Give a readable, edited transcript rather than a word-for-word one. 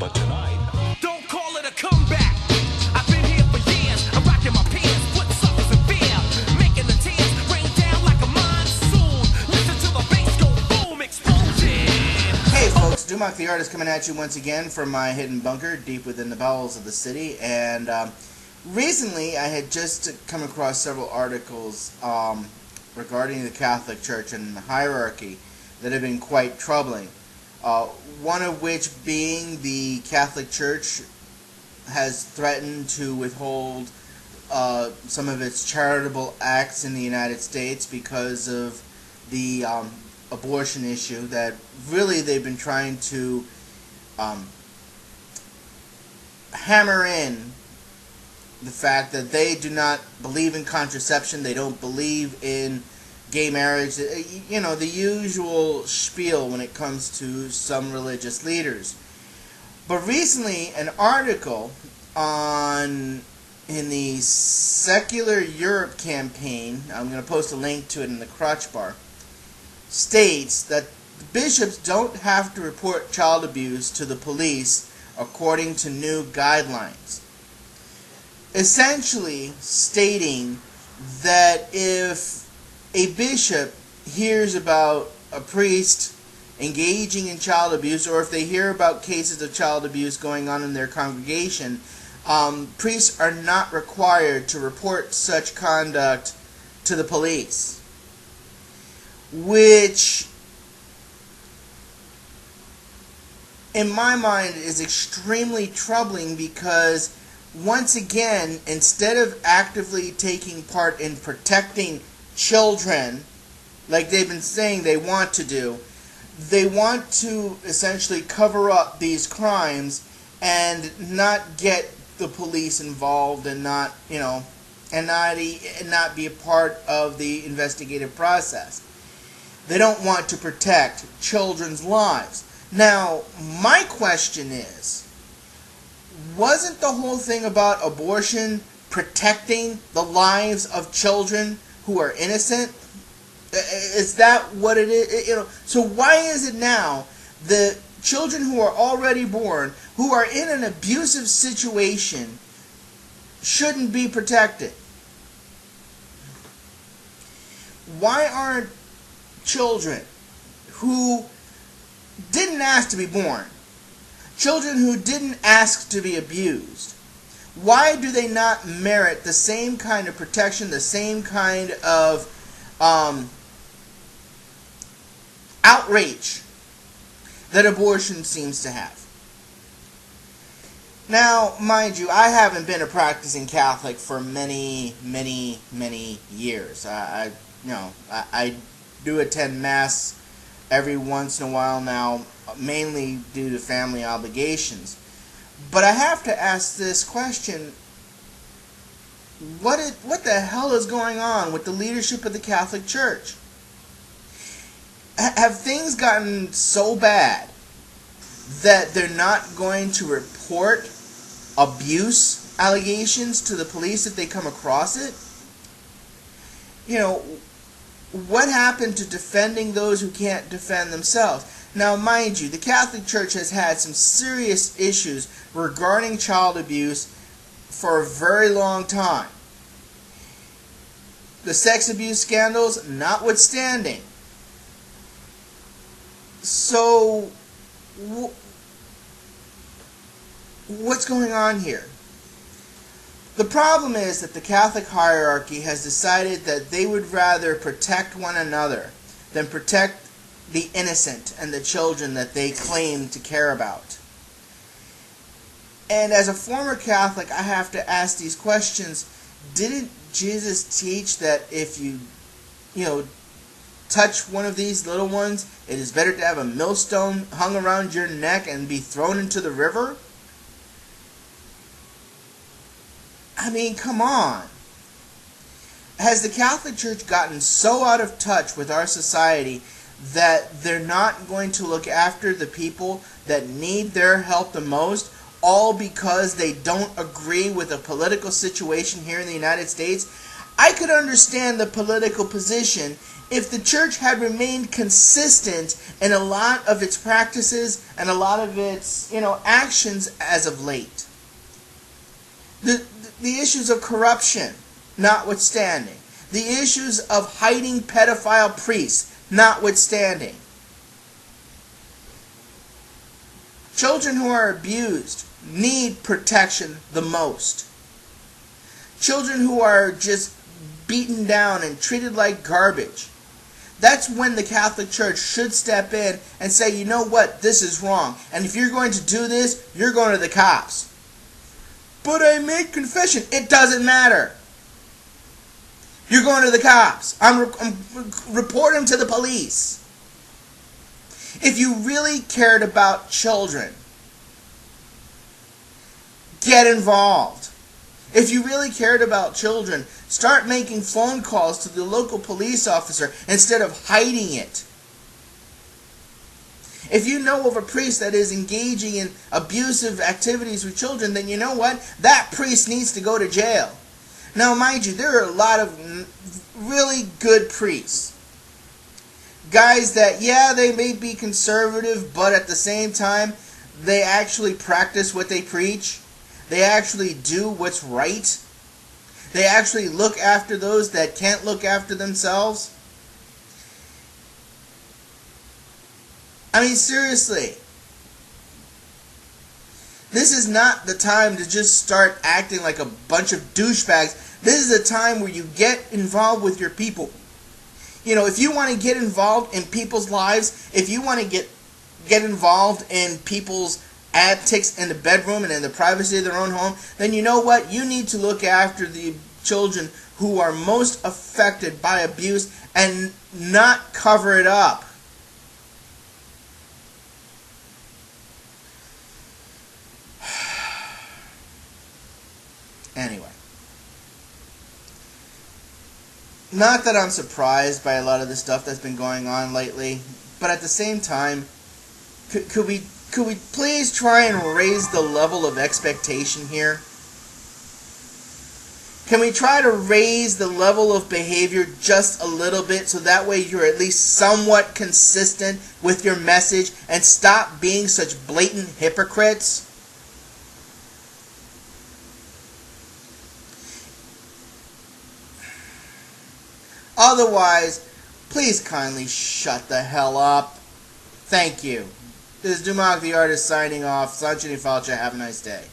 But tonight, don't call it a comeback. I've been here for years. I'm rocking my pants, putting suckers in fear, making the tears rain down like a monsoon. Listen to the bass go boom, explosion. Hey folks, Dumock the Artist coming at you once again from my hidden bunker deep within the bowels of the city. And recently I had just come across several articles regarding the Catholic Church and the hierarchy that have been quite troubling. One of which being the Catholic Church has threatened to withhold some of its charitable acts in the United States because of the abortion issue that really they've been trying to hammer in the fact that they do not believe in contraception, they don't believe in gay marriage, you know, the usual spiel when it comes to some religious leaders. But recently, an article in the Secular Europe campaign, I'm going to post a link to it in the crotch bar, states that bishops don't have to report child abuse to the police according to new guidelines. Essentially stating that if a bishop hears about a priest engaging in child abuse, or if they hear about cases of child abuse going on in their congregation, priests are not required to report such conduct to the police. Which, in my mind, is extremely troubling because, once again, instead of actively taking part in protecting children, like they've been saying they want to do, they want to essentially cover up these crimes and not get the police involved and not, you know, and not be a part of the investigative process. They don't want to protect children's lives. Now, my question is, wasn't the whole thing about abortion protecting the lives of children who are innocent? Is that what it is? You know, so why is it now the children who are already born, who are in an abusive situation, shouldn't be protected? Why aren't children who didn't ask to be born, children who didn't ask to be abused, why do they not merit the same kind of protection, the same kind of outrage that abortion seems to have? Now, mind you, I haven't been a practicing Catholic for many, many, many years. I do attend Mass every once in a while now, mainly due to family obligations. But I have to ask this question: what the hell is going on with the leadership of the Catholic Church? Have things gotten so bad that they're not going to report abuse allegations to the police if they come across it? You know, what happened to defending those who can't defend themselves? Now, mind you, the Catholic Church has had some serious issues regarding child abuse for a very long time. The sex abuse scandals notwithstanding. So, what's going on here? The problem is that the Catholic hierarchy has decided that they would rather protect one another than protect the innocent and the children that they claim to care about. And as a former Catholic, I have to ask these questions. Didn't Jesus teach that if you touch one of these little ones, it is better to have a millstone hung around your neck and be thrown into the river? I mean, come on. Has the Catholic Church gotten so out of touch with our society that they're not going to look after the people that need their help the most, all because they don't agree with a political situation here in the United States? I could understand the political position if the church had remained consistent in a lot of its practices and a lot of its, actions as of late. The issues of corruption notwithstanding. The issues of hiding pedophile priests notwithstanding. Children who are abused need protection the most. Children who are just beaten down and treated like garbage. That's when the Catholic Church should step in and say, you know what, this is wrong. And if you're going to do this, you're going to the cops. But I made confession. It doesn't matter. You're going to the cops. Report him to the police. If you really cared about children, get involved. If you really cared about children, start making phone calls to the local police officer instead of hiding it. If you know of a priest that is engaging in abusive activities with children, then you know what? That priest needs to go to jail. Now, mind you, there are a lot of really good priests. Guys that, they may be conservative, but at the same time, they actually practice what they preach. They actually do what's right. They actually look after those that can't look after themselves. I mean, seriously. This is not the time to just start acting like a bunch of douchebags. This is a time where you get involved with your people. If you want to get involved in people's lives, if you want to get involved in people's antics in the bedroom and in the privacy of their own home, then you know what? You need to look after the children who are most affected by abuse and not cover it up. Anyway. Not that I'm surprised by a lot of the stuff that's been going on lately, but at the same time, could we please try and raise the level of expectation here? Can we try to raise the level of behavior just a little bit so that way you're at least somewhat consistent with your message and stop being such blatant hypocrites? Otherwise, please kindly shut the hell up. Thank you. This is Dumac the Artist signing off. Sanchini Falcha. Have a nice day.